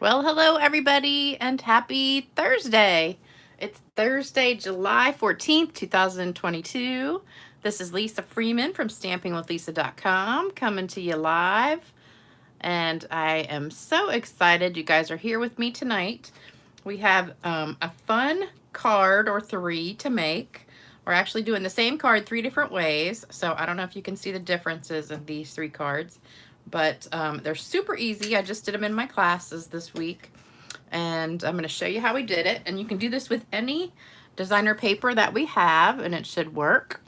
Well, hello everybody and happy Thursday. It's Thursday, July 14th, 2022. This is Lisa Freeman from stampingwithlisa.com coming to you live. And I am so excited you guys are here with me tonight. We have a fun card or three to make. We're actually doing the same card three different ways. So I don't know if you can see the differences of these three cards. But they're super easy. I just did them in my classes this week. And I'm going to show you how we did it. And you can do this with any designer paper that we have, and it should work.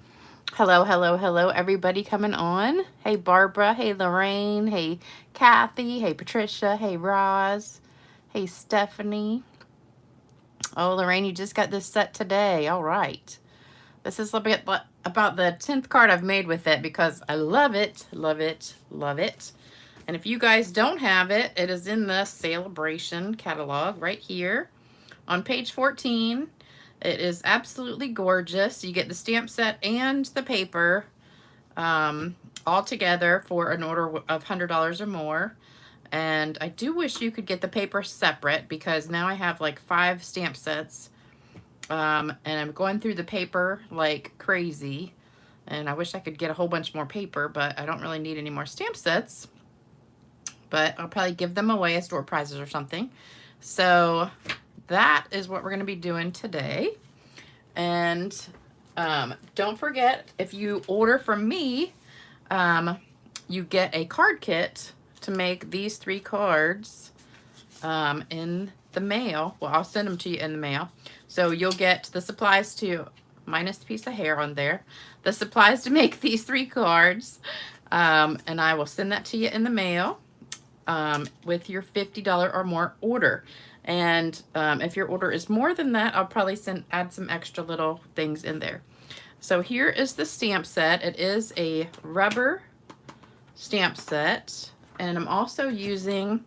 Hello, hello, hello, everybody coming on. Hey, Barbara. Hey, Lorraine. Hey, Kathy. Hey, Patricia. Hey, Roz. Hey, Stephanie. Oh, Lorraine, you just got this set today. All right. This is a bit about the 10th card I've made with it because I love it, love it, love it. And if you guys don't have it, it is in the Sale-abration catalog right here on page 14. It is absolutely gorgeous. You get the stamp set and the paper all together for an order of $100 or more. And I do wish you could get the paper separate because now I have like 5 stamp sets. And I'm going through the paper like crazy, and I wish I could get a whole bunch more paper, but I don't really need any more stamp sets, but I'll probably give them away as door prizes or something. So that is what we're going to be doing today. And don't forget, if you order from me, you get a card kit to make these 3 cards in the mail. Well, I'll send them to you in the mail. So you'll get the supplies to, minus the piece of hair on there, the supplies to make these 3 cards. And I will send that to you in the mail with your $50 or more order. And if your order is more than that, I'll probably add some extra little things in there. So here is the stamp set. It is a rubber stamp set. And I'm also using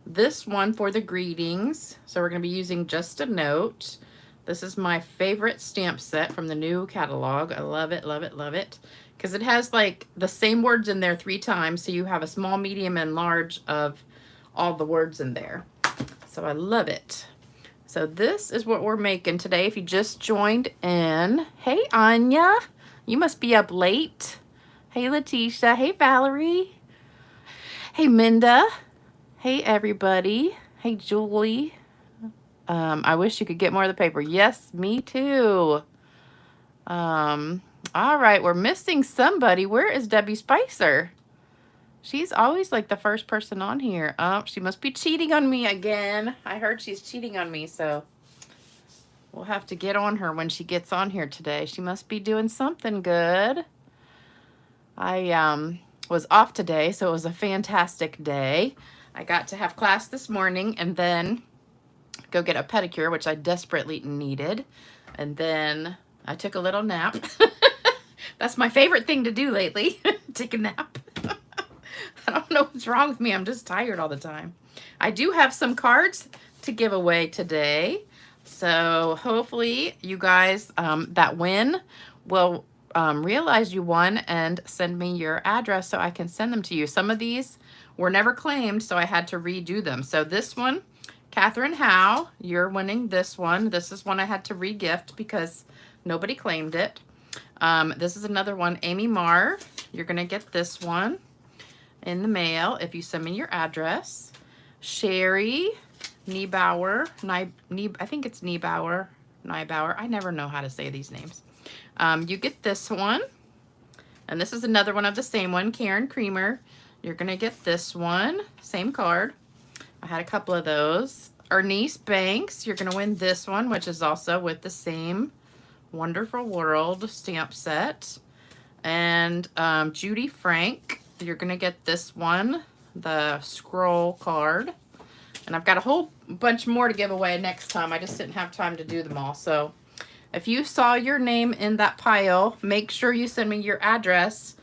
this one for the greetings. So we're going to be using Just a Note. This is my favorite stamp set from the new catalog. I love it, love it, love it. Because it has like the same words in there 3 times. So you have a small, medium, and large of all the words in there. So I love it. So this is what we're making today. If you just joined in. Hey, Anya. You must be up late. Hey, Letitia. Hey, Valerie. Hey, Minda. Hey, everybody. Hey, Julie. I wish you could get more of the paper. Yes, me too. All right, we're missing somebody. Where is Debbie Spicer? She's always like the first person on here. Oh, she must be cheating on me again. I heard she's cheating on me, so we'll have to get on her when she gets on here today. She must be doing something good. I was off today, so it was a fantastic day. I got to have class this morning and then go get a pedicure, which I desperately needed. And then I took a little nap. That's my favorite thing to do lately, take a nap. I don't know what's wrong with me. I'm just tired all the time. I do have some cards to give away today. So hopefully you guys that win will realize you won and send me your address so I can send them to you. Some of these were never claimed, so I had to redo them. So this one, Catherine Howe, you're winning this one. This is one I had to re-gift because nobody claimed it. This is another one, Amy Marr. You're going to get this one in the mail if you send me your address. Sherry Niebauer, I think it's Niebauer. I never know how to say these names. You get this one. And this is another one of the same one, Karen Creamer. You're going to get this one, same card. I had a couple of those. Ernice Banks, you're going to win this one, which is also with the same Wonderful World stamp set. And Judy Frank, you're going to get this one, the scroll card. And I've got a whole bunch more to give away next time. I just didn't have time to do them all. So if you saw your name in that pile, make sure you send me your address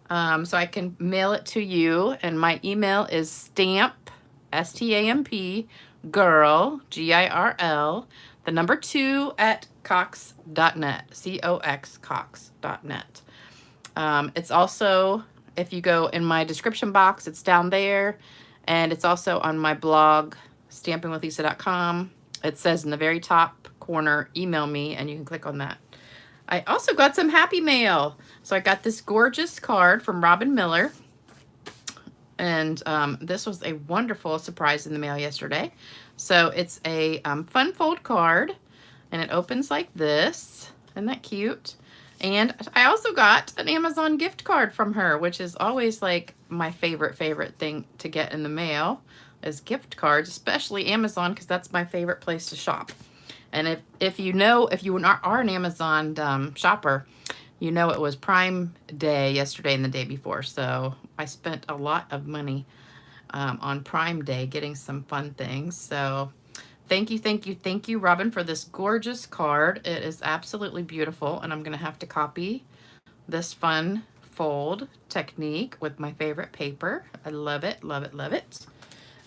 so I can mail it to you. And my email is stamp, S-T-A-M-P, girl, G-I-R-L, the number 2 at cox.net, C-O-X, cox.net. It's also, if you go in my description box, it's down there. And it's also on my blog, stampingwithlisa.com. It says in the very top corner, email me, and you can click on that. I also got some happy mail. So I got this gorgeous card from Robin Miller. And this was a wonderful surprise in the mail yesterday. So it's a fun fold card, and it opens like this. Isn't that cute? And I also got an Amazon gift card from her, which is always like my favorite thing to get in the mail is gift cards, especially Amazon, because that's my favorite place to shop. And if you are an Amazon shopper, you know it was Prime Day yesterday and the day before. So I spent a lot of money on Prime Day getting some fun things. So thank you, Robin, for this gorgeous card. It is absolutely beautiful, and I'm going to have to copy this fun fold technique with my favorite paper. I love it, love it, love it.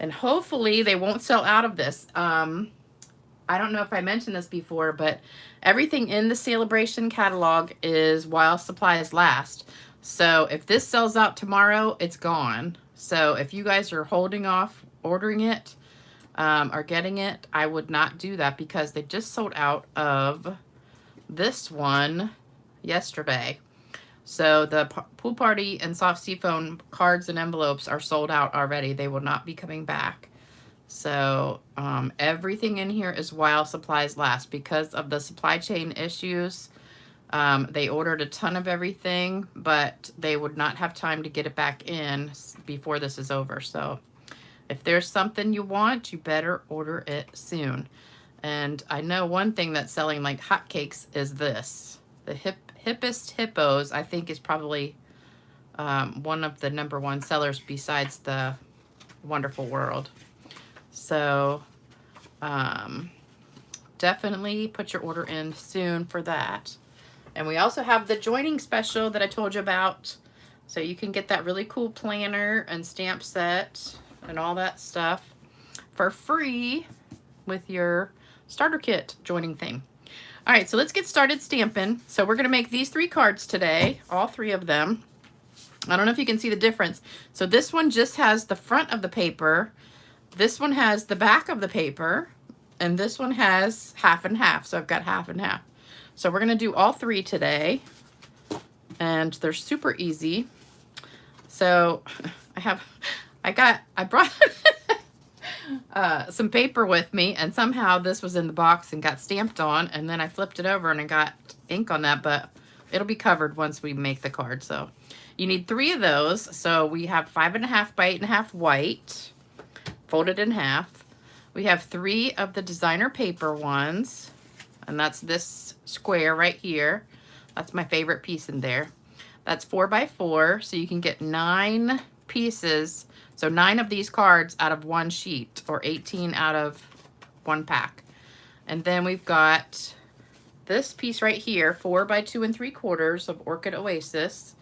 And hopefully they won't sell out of this. I don't know if I mentioned this before, but everything in the Sale-abration catalog is while supplies last. So if this sells out tomorrow, it's gone. So if you guys are holding off ordering it or getting it, I would not do that because they just sold out of this one yesterday. So the pool party and soft seafoam cards and envelopes are sold out already. They will not be coming back. So everything in here is while supplies last because of the supply chain issues. They ordered a ton of everything, but they would not have time to get it back in before this is over. So if there's something you want, you better order it soon. And I know one thing that's selling like hotcakes is this. The Hippest Hippos, I think, is probably one of the #1 sellers besides the Wonderful World. So definitely put your order in soon for that. And we also have the joining special that I told you about. So you can get that really cool planner and stamp set and all that stuff for free with your starter kit joining thing. All right, so let's get started stamping. So we're going to make these 3 cards today, all 3 of them. I don't know if you can see the difference. So this one just has the front of the paper. This one has the back of the paper, and this one has half and half. So I've got half and half. So we're going to do all 3 today, and they're super easy. So I brought some paper with me, and somehow this was in the box and got stamped on, and then I flipped it over and I got ink on that, but it'll be covered once we make the card. So you need 3 of those. So we have 5.5 by 8.5 white, folded in half. We have 3 of the designer paper ones, and that's this square right here. That's my favorite piece in there. That's 4 by 4, so you can get 9 pieces. So 9 of these cards out of 1 sheet, or 18 out of 1 pack. And then we've got this piece right here, 4 by 2 3/4 of Orchid Oasis.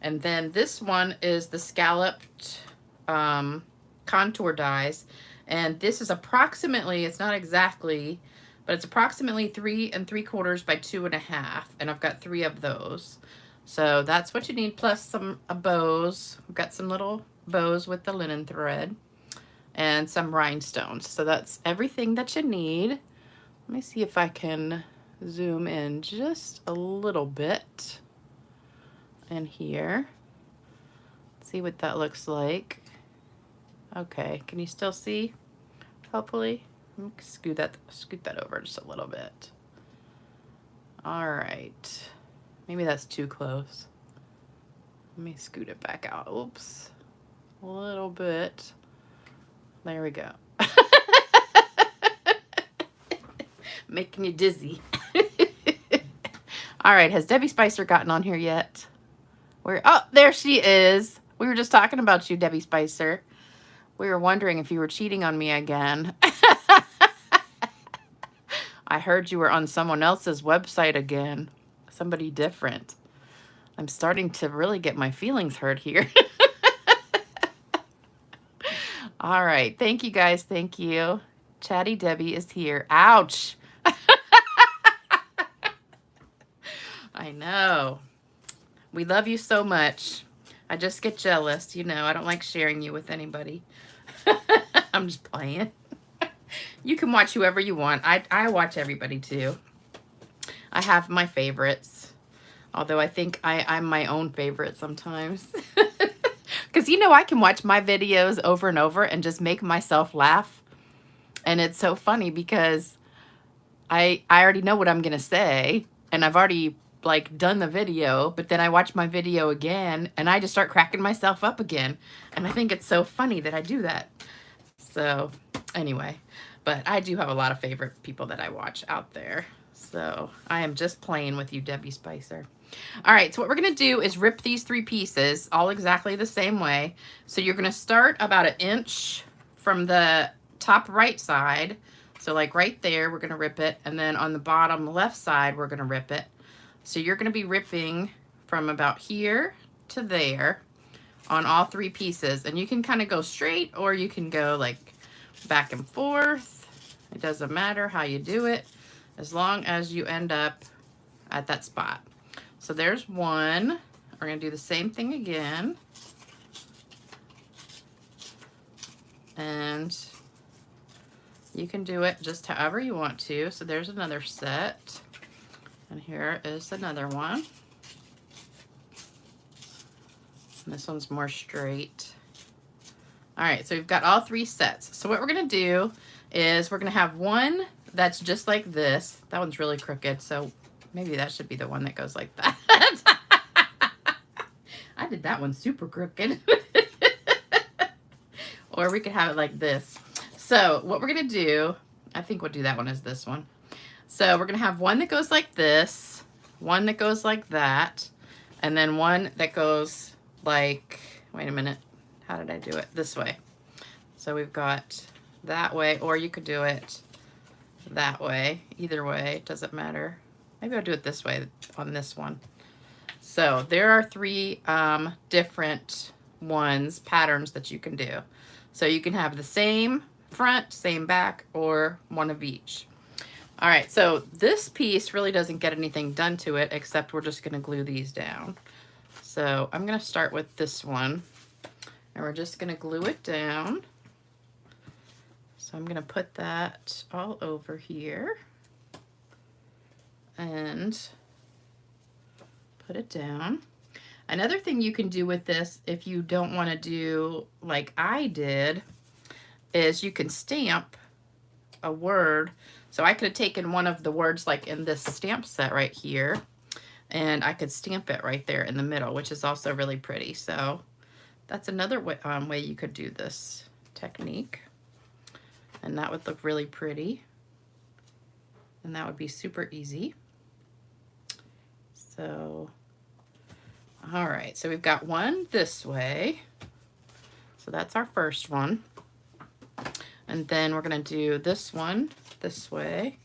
And then this one is the scalloped contour dies. And this is approximately, it's not exactly, but it's approximately 3 3/4 by 2.5. And I've got 3 of those. So that's what you need, plus some bows. We've got some little bows with the linen thread and some rhinestones. So that's everything that you need. Let me see if I can zoom in just a little bit in here. See what that looks like. Okay, can you still see? Hopefully. Scoot that over just a little bit. All right. Maybe that's too close. Let me scoot it back out. Oops. A little bit. There we go. Making you dizzy. All right, has Debbie Spicer gotten on here yet? Oh, there she is. We were just talking about you, Debbie Spicer. We were wondering if you were cheating on me again. I heard you were on someone else's website again. Somebody different. I'm starting to really get my feelings hurt here. All right. Thank you, guys. Thank you. Chatty Debbie is here. Ouch. I know. We love you so much. I just get jealous. You know, I don't like sharing you with anybody. I'm just playing. You can watch whoever you want. I watch everybody too. I have my favorites. Although I think I'm my own favorite sometimes. Because you know I can watch my videos over and over and just make myself laugh. And it's so funny because I already know what I'm going to say. And I've already like done the video. But then I watch my video again and I just start cracking myself up again. And I think it's so funny that I do that. So anyway, but I do have a lot of favorite people that I watch out there. So I am just playing with you, Debbie Spicer. All right, so what we're going to do is rip these 3 pieces all exactly the same way. So you're going to start about 1 inch from the top right side. So like right there, we're going to rip it. And then on the bottom left side, we're going to rip it. So you're going to be ripping from about here to there on all 3 pieces. And you can kind of go straight or you can go like back and forth. It doesn't matter how you do it as long as you end up at that spot. So there's one. We're going to do the same thing again. And you can do it just however you want to. So there's another set. And here is another one. And this one's more straight. All right, so we've got all 3 sets. So what we're going to do is we're going to have one that's just like this. That one's really crooked, so maybe that should be the one that goes like that. I did that one super crooked. Or we could have it like this. So what we're going to do, I think we'll do that one as this one. So we're going to have one that goes like this, one that goes like that, and then one that goes like, wait a minute, how did I do it? This way. So we've got that way, or you could do it that way. Either way, it doesn't matter. Maybe I'll do it this way on this one. So there are 3 different patterns that you can do. So you can have the same front, same back, or one of each. All right, so this piece really doesn't get anything done to it, except we're just gonna glue these down. So I'm gonna start with this one, and we're just gonna glue it down. So I'm gonna put that all over here and put it down. Another thing you can do with this, if you don't want to do like I did, is you can stamp a word. So I could have taken one of the words like in this stamp set right here, and I could stamp it right there in the middle, which is also really pretty. So that's another way you could do this technique. And that would look really pretty. And that would be super easy. So, all right, so we've got one this way. So that's our first one. And then we're gonna do this one this way.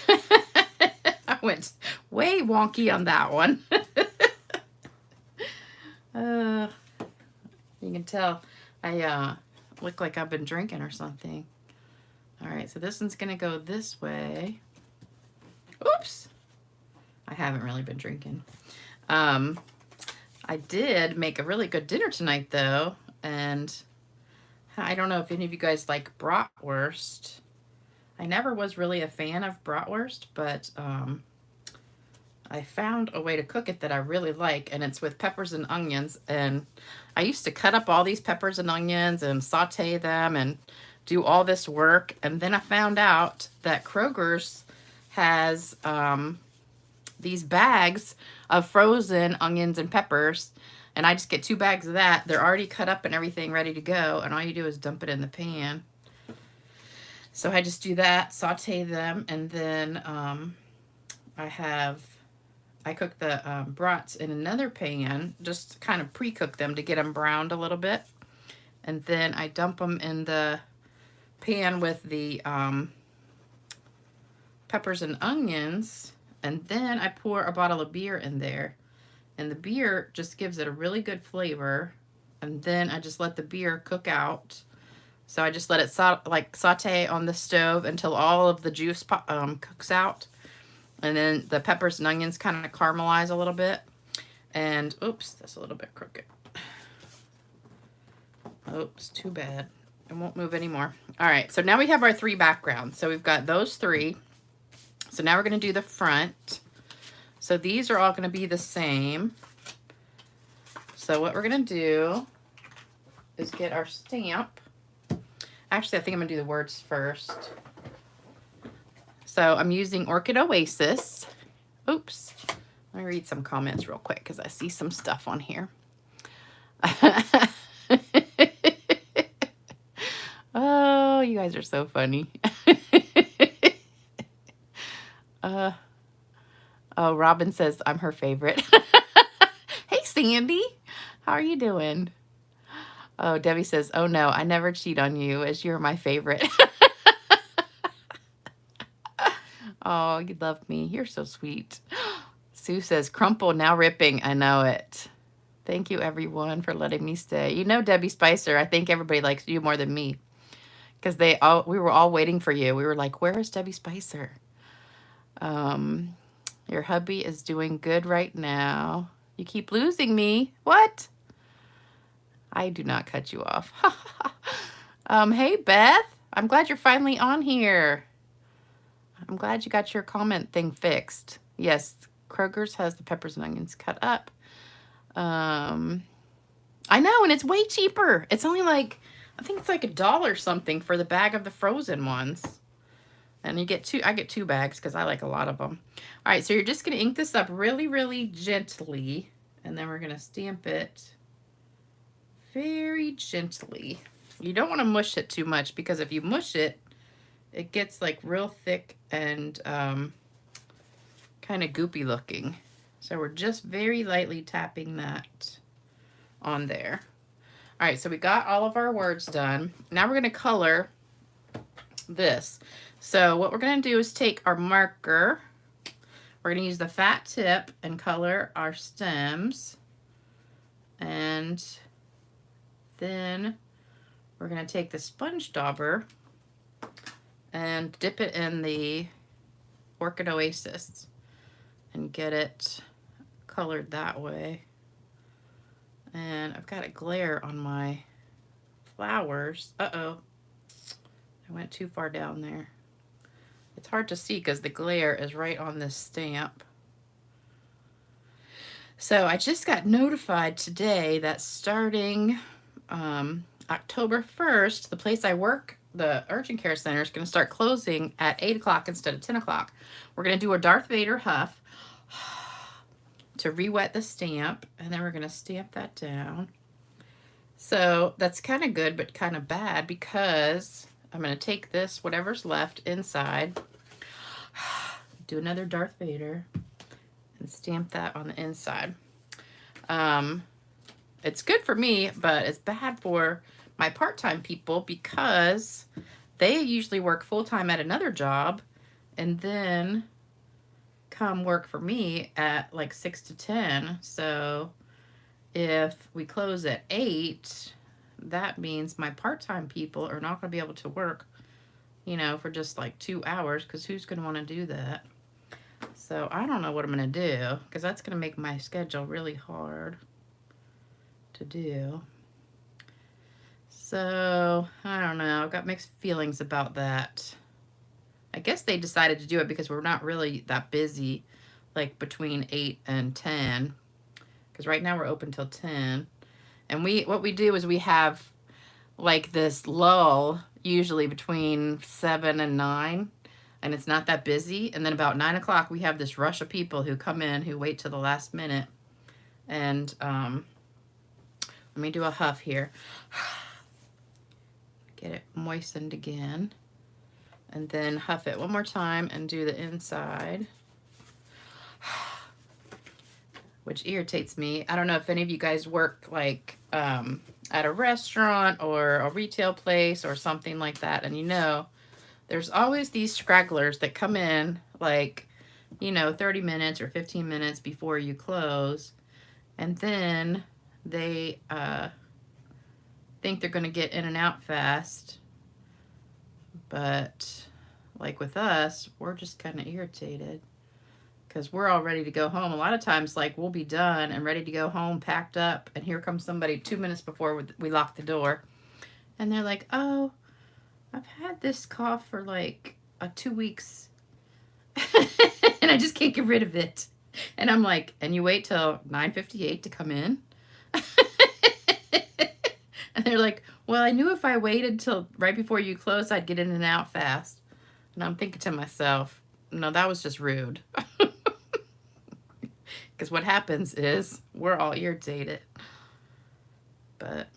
I went way wonky on that one. You can tell I look like I've been drinking or something. All right, so this one's gonna go this way. Oops. I haven't really been drinking. I did make a really good dinner tonight though, and I don't know if any of you guys like bratwurst. I never was really a fan of bratwurst, but I found a way to cook it that I really like, and it's with peppers and onions. And I used to cut up all these peppers and onions and saute them and do all this work. And then I found out that Kroger's has these bags of frozen onions and peppers, and I just get 2 bags of that. They're already cut up and everything ready to go, and all you do is dump it in the pan. So I just do that, saute them, and then I cook the brats in another pan, just kind of pre-cook them to get them browned a little bit. And then I dump them in the pan with the peppers and onions, and then I pour a bottle of beer in there. And the beer just gives it a really good flavor. And then I just let the beer cook out. So I just let it saute on the stove until all of the juice cooks out. And then the peppers and onions kind of caramelize a little bit. And, oops, that's a little bit crooked. Oops, too bad. It won't move anymore. All right, so now we have our 3 backgrounds. So we've got those 3. So now we're going to do the front. So these are all going to be the same. So what we're going to do is get our stamp. Actually, I think I'm going to do the words first. So I'm using Orchid Oasis. Oops. Let me read some comments real quick because I see some stuff on here. Oh, you guys are so funny. Oh, Robin says I'm her favorite. Hey, Sandy. How are you doing? Oh, Debbie says, oh no, I never cheat on you as you're my favorite. Oh, you love me. You're so sweet. Sue says, crumple, now ripping. I know it. Thank you, everyone, for letting me stay. You know, Debbie Spicer, I think everybody likes you more than me. Because we were all waiting for you. We were like, where is Debbie Spicer? Your hubby is doing good right now. You keep losing me. What? I do not cut you off. Hey, Beth. I'm glad you're finally on here. I'm glad you got your comment thing fixed. Yes, Kroger's has the peppers and onions cut up. I know, and it's way cheaper. It's only like, I think it's like $1 something for the bag of the frozen ones. And you get 2, I get 2 bags because I like a lot of them. All right, so you're just going to ink this up really, really gently. And then we're going to stamp it very gently. You don't want to mush it too much because if you mush it, it gets like real thick and kind of goopy looking. So we're just very lightly tapping that on there. All right, so we got all of our words done. Now we're going to color this. So what we're going to do is take our marker. We're going to use the fat tip and color our stems. And then we're going to take the sponge dauber and dip it in the Orchid Oasis and get it colored that way. And I've got a glare on my flowers. Uh-oh. I went too far down there. It's hard to see because the glare is right on this stamp. So I just got notified today that starting October 1st, the place I work, the urgent care center, is going to start closing at 8 o'clock instead of 10 o'clock. We're going to do a Darth Vader huff to re-wet the stamp, and then we're going to stamp that down. So that's kind of good, but kind of bad because I'm going to take this, whatever's left inside, do another Darth Vader, and stamp that on the inside. It's good for me, but it's bad for my part-time people because they usually work full-time at another job and then come work for me at like 6 to 10. So if we close at 8, that means my part-time people are not going to be able to work, you know, for just like 2 hours because who's going to want to do that? So I don't know what I'm going to do because that's going to make my schedule really hard to do. So I don't know. I've got mixed feelings about that. I guess they decided to do it because we're not really that busy, like between 8 and 10. Because right now we're open till 10. And what we do is we have like this lull usually between 7 and 9. And it's not that busy. And then about 9 o'clock we have this rush of people who come in who wait till the last minute. And let me do a huff here. Get it moistened again. And then huff it one more time and do the inside. Which irritates me. I don't know if any of you guys work like at a restaurant or a retail place or something like that. And you know, there's always these stragglers that come in like, you know, 30 minutes or 15 minutes before you close. And then they think they're going to get in and out fast. But like with us, we're just kind of irritated because we're all ready to go home. A lot of times, like, we'll be done and ready to go home, packed up, and here comes somebody 2 minutes before we lock the door. And they're like, oh, I've had this cough for like 2 weeks and I just can't get rid of it. And I'm like, and you wait till 9:58 to come in? And they're like, well, I knew if I waited till right before you closed, I'd get in and out fast. And I'm thinking to myself, no, that was just rude. Because what happens is we're all irritated. But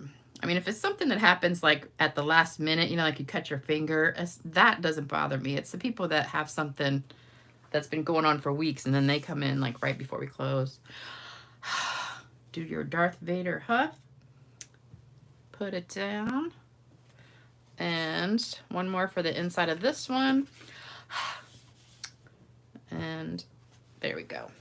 I mean, if it's something that happens like at the last minute, you know, like you cut your finger, that doesn't bother me. It's the people that have something that's been going on for weeks and then they come in like right before we close. Do your Darth Vader huff. Put it down. And one more for the inside of this one. And there we go.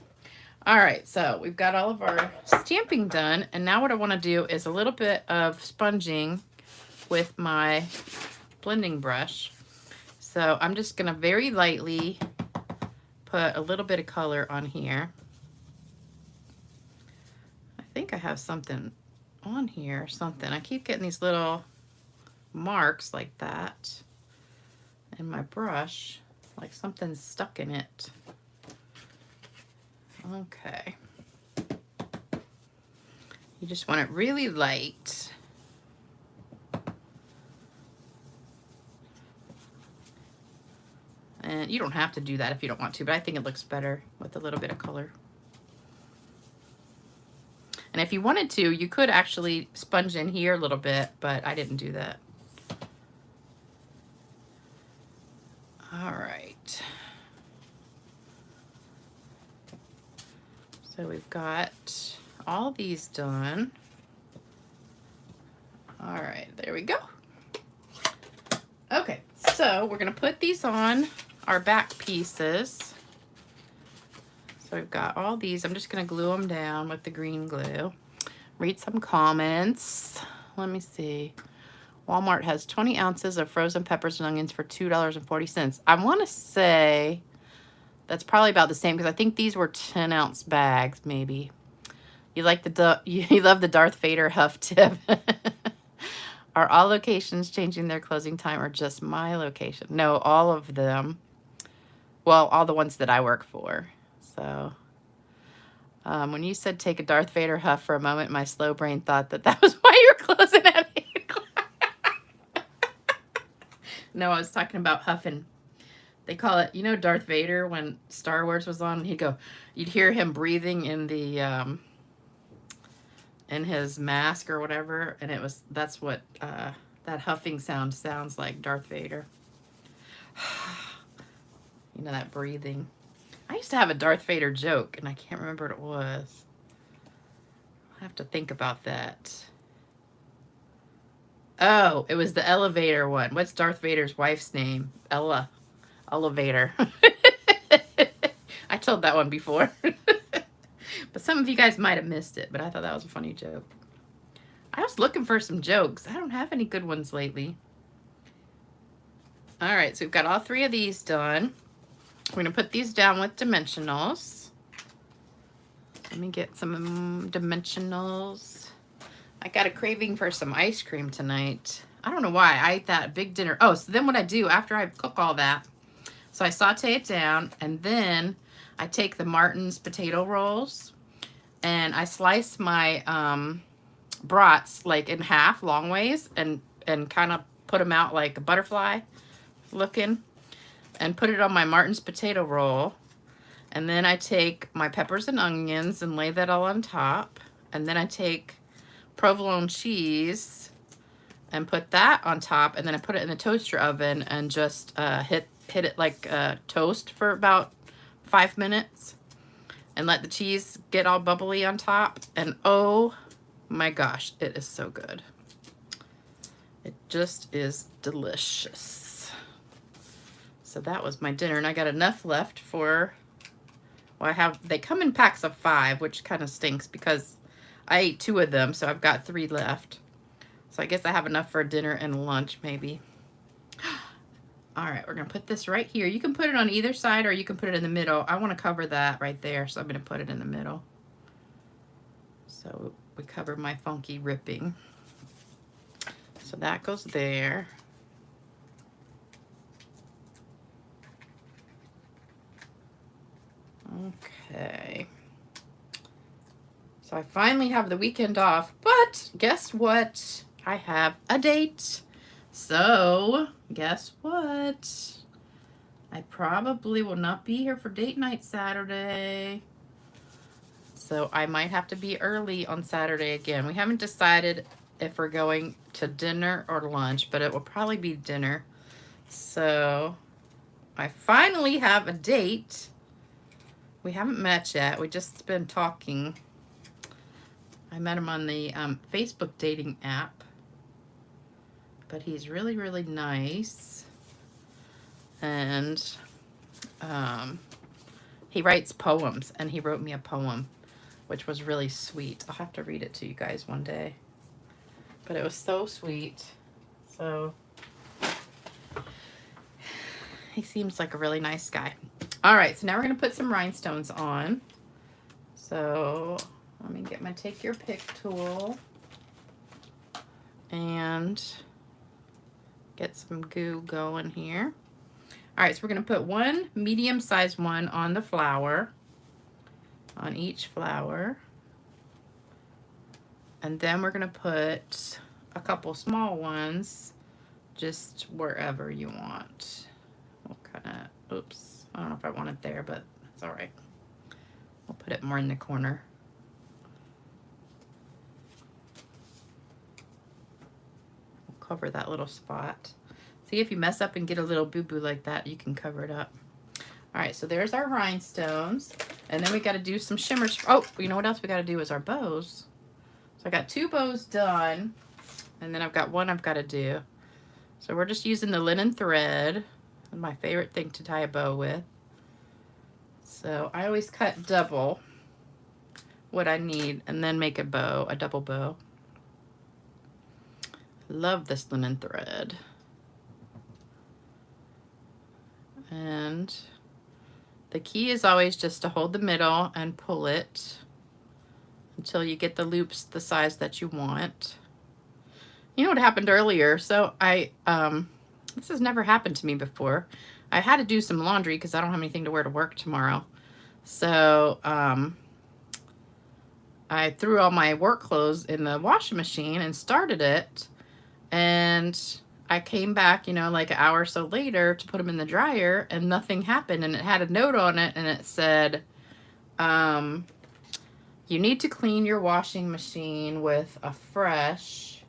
All right, so we've got all of our stamping done. And now what I want to do is a little bit of sponging with my blending brush. So I'm just going to very lightly put a little bit of color on here. I think I have something on here or something. I keep getting these little marks like that in my brush, like something's stuck in it. Okay. You just want it really light. And you don't have to do that if you don't want to, but I think it looks better with a little bit of color. And if you wanted to, you could actually sponge in here a little bit, but I didn't do that. All right. So we've got all these done. All right, there we go. Okay, so we're gonna put these on our back pieces. So we've got all these. I'm just gonna glue them down with the green glue. Read some comments. Let me see. Walmart has 20 ounces of frozen peppers and onions for $2.40. I wanna say that's probably about the same because I think these were 10-ounce bags, maybe. You like you love the Darth Vader huff tip. Are all locations changing their closing time or just my location? No, all of them. Well, all the ones that I work for. So when you said take a Darth Vader huff for a moment, my slow brain thought that was why you were closing at 8 o'clock. No, I was talking about huffing. They call it, you know, Darth Vader when Star Wars was on, you'd hear him breathing in the, in his mask or whatever. And that's what, that huffing sound sounds like, Darth Vader. You know, that breathing. I used to have a Darth Vader joke and I can't remember what it was. I have to think about that. Oh, it was the elevator one. What's Darth Vader's wife's name? Ella. Elevator. I told that one before. But some of you guys might have missed it, but I thought that was a funny joke. I was looking for some jokes. I don't have any good ones lately. All right, so we've got all 3 of these done. We're gonna put these down with dimensionals. Let me get some dimensionals. I got a craving for some ice cream tonight. I don't know why. I ate that big dinner. Oh, so then what I do after I cook all that, so I saute it down, and then I take the Martin's potato rolls, and I slice my brats like in half, long ways, and kind of put them out like a butterfly looking, and put it on my Martin's potato roll. And then I take my peppers and onions and lay that all on top. And then I take provolone cheese and put that on top, and then I put it in the toaster oven and just hit it like toast for about 5 minutes and let the cheese get all bubbly on top. And oh my gosh, it is so good. It just is delicious. So that was my dinner, and I got enough left for, well, they come in packs of 5, which kind of stinks because I ate 2 of them, so I've got 3 left. So I guess I have enough for dinner and lunch, maybe. All right, we're gonna put this right here. You can put it on either side or you can put it in the middle. I wanna cover that right there, so I'm gonna put it in the middle. So we cover my funky ripping. So that goes there. Okay. So I finally have the weekend off, but guess what? I have a date. So guess what? I probably will not be here for date night Saturday. So I might have to be early on Saturday again. We haven't decided if we're going to dinner or lunch, but it will probably be dinner. So I finally have a date. We haven't met yet. We just been talking. I met him on the Facebook dating app, but he's really, really nice. And he writes poems, and he wrote me a poem, which was really sweet. I'll have to read it to you guys one day. But it was so sweet. So he seems like a really nice guy. All right, so now we're going to put some rhinestones on. So let me get my take your pick tool and get some goo going here. All right, so we're going to put one medium-sized one on the flower, on each flower. And then we're going to put a couple small ones just wherever you want. We'll kind of, oops, I don't know if I want it there, but that's all right. We'll put it more in the corner. We'll cover that little spot. See, if you mess up and get a little boo-boo like that, you can cover it up. All right, so there's our rhinestones. And then we got to do some shimmer. Oh, you know what else we got to do is our bows. So I got 2 bows done. And then I've got one I've got to do. So we're just using the linen thread. My favorite thing to tie a bow with. So I always cut double what I need and then make a bow, a double bow. Love this linen thread. And the key is always just to hold the middle and pull it until you get the loops the size that you want. You know what happened earlier? So this has never happened to me before. I had to do some laundry because I don't have anything to wear to work tomorrow. So I threw all my work clothes in the washing machine and started it. And I came back, you know, like an hour or so later to put them in the dryer, and nothing happened. And it had a note on it, and it said, you need to clean your washing machine with a fresh,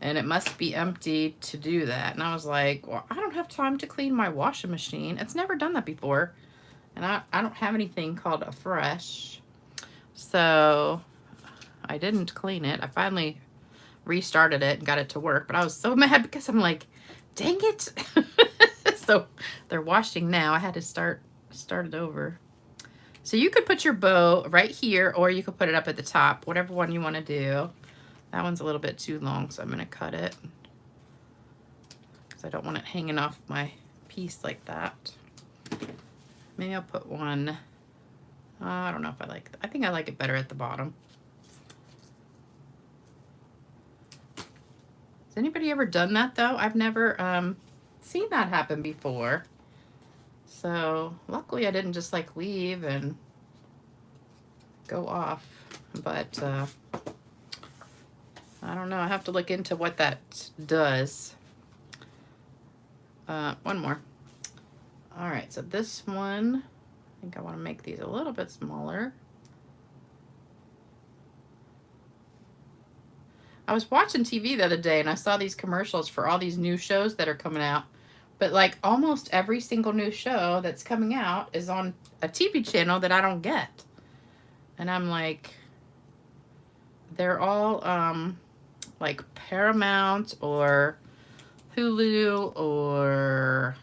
and it must be empty to do that. And I was like, well, I don't have time to clean my washing machine. It's never done that before. And I don't have anything called a fresh. So I didn't clean it. I finally restarted it and got it to work, but I was so mad because I'm like, dang it. So they're washing now. I had to start it over. So you could put your bow right here, or you could put it up at the top, whatever one you want to do. That one's a little bit too long, so I'm going to cut it because I don't want it hanging off my piece like that. Maybe I'll put one. I don't know if I like it. I think I like it better at the bottom. Has anybody ever done that though? I've never seen that happen before. So luckily I didn't just like leave and go off. But I don't know. I have to look into what that does. One more. All right, so this one, I think I want to make these a little bit smaller. I was watching TV the other day and I saw these commercials for all these new shows that are coming out. But like almost every single new show that's coming out is on a TV channel that I don't get. And I'm like, they're all like Paramount or Hulu or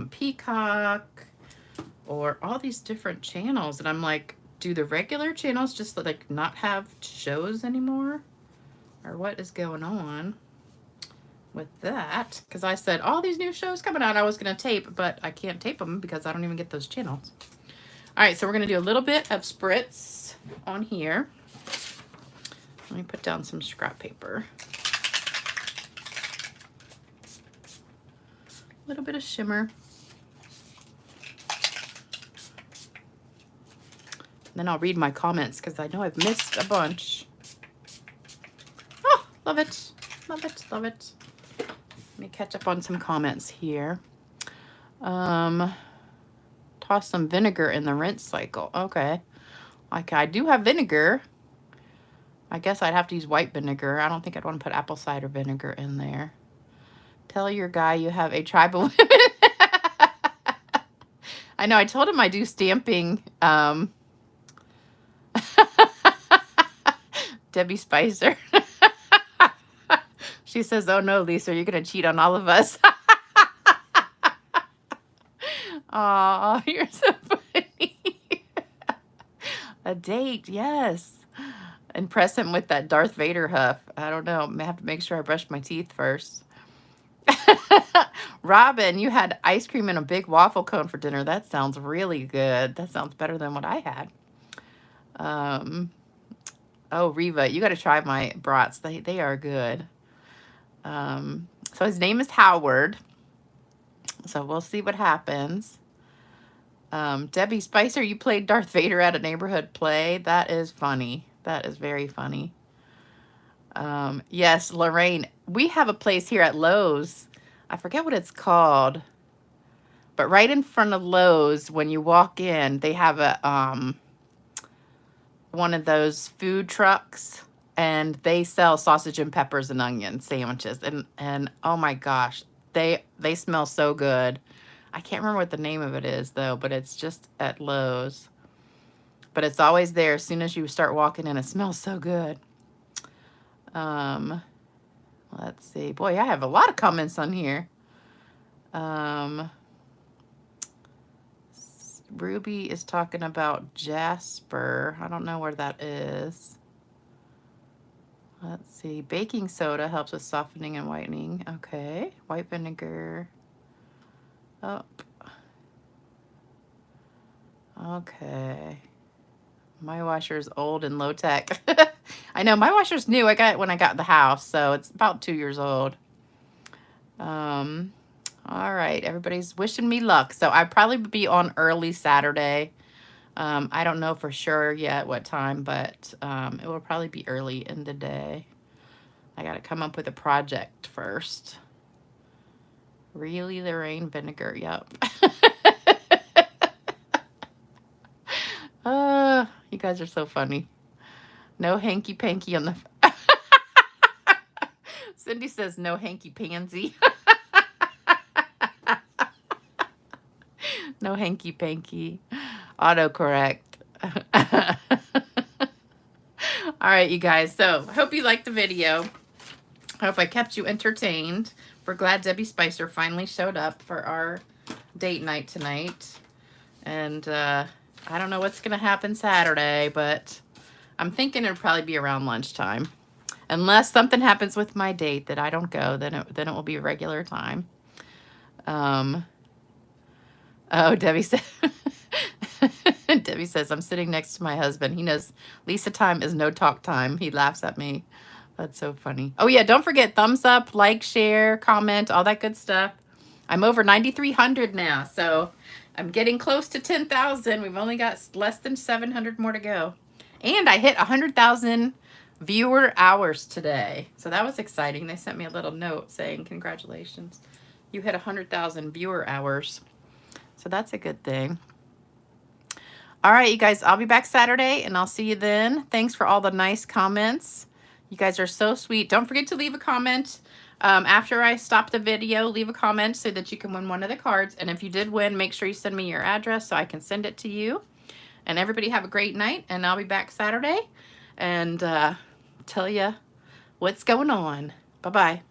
Peacock or all these different channels. And I'm like, do the regular channels just like not have shows anymore? Or what is going on with that? Because I said all these new shows coming out I was going to tape, but I can't tape them because I don't even get those channels. All right, so we're going to do a little bit of spritz on here. Let me put down some scrap paper. A little bit of shimmer. Then I'll read my comments because I know I've missed a bunch. Oh, love it. Love it. Love it. Let me catch up on some comments here. Toss some vinegar in the rinse cycle. Okay. Like I do have vinegar. I guess I'd have to use white vinegar. I don't think I'd want to put apple cider vinegar in there. Tell your guy you have a tribe of women. I know. I told him I do stamping. Debbie Spicer. She says, oh no, Lisa, you're going to cheat on all of us. Aw, you're so funny. A date, yes. Impress him with that Darth Vader huff. I don't know. I have to make sure I brush my teeth first. Robin, you had ice cream in a big waffle cone for dinner. That sounds really good. That sounds better than what I had. Oh, Reva, you got to try my brats. They are good. So his name is Howard. So we'll see what happens. Debbie Spicer, you played Darth Vader at a neighborhood play. That is funny. That is very funny. Yes, Lorraine, we have a place here at Lowe's. I forget what it's called. But right in front of Lowe's, when you walk in, they have a one of those food trucks, and they sell sausage and peppers and onion sandwiches. And oh my gosh, they smell so good. I can't remember what the name of it is though, but it's just at Lowe's. But it's always there as soon as you start walking in. It smells so good. Let's see. Boy, I have a lot of comments on here. Ruby is talking about Jasper. I don't know where that is. Let's see. Baking soda helps with softening and whitening. Okay. White vinegar. Oh. Okay. My washer is old and low tech. I know my washer's new. I got it when I got the house, so it's about 2 years old. All right, everybody's wishing me luck. So I'd probably be on early Saturday. I don't know for sure yet what time, but it will probably be early in the day. I got to come up with a project first. Really, Lorraine vinegar? Yep. You guys are so funny. No hanky panky on the. Cindy says no hanky pansy. No hanky panky. Autocorrect. All right, you guys. So I hope you liked the video. I hope I kept you entertained. We're glad Debbie Spicer finally showed up for our date night tonight. And I don't know what's going to happen Saturday, but I'm thinking it'll probably be around lunchtime. Unless something happens with my date that I don't go, then it will be a regular time. Oh, Debbie said, Debbie says, I'm sitting next to my husband. He knows Lisa time is no talk time. He laughs at me. That's so funny. Oh, yeah, don't forget thumbs up, like, share, comment, all that good stuff. I'm over 9,300 now, so I'm getting close to 10,000. We've only got less than 700 more to go. And I hit 100,000 viewer hours today. So that was exciting. They sent me a little note saying, congratulations. You hit 100,000 viewer hours. So that's a good thing. All right, you guys, I'll be back Saturday, and I'll see you then. Thanks for all the nice comments. You guys are so sweet. Don't forget to leave a comment. After I stop the video, leave a comment so that you can win one of the cards. And if you did win, make sure you send me your address so I can send it to you. And everybody have a great night, and I'll be back Saturday and tell you what's going on. Bye-bye.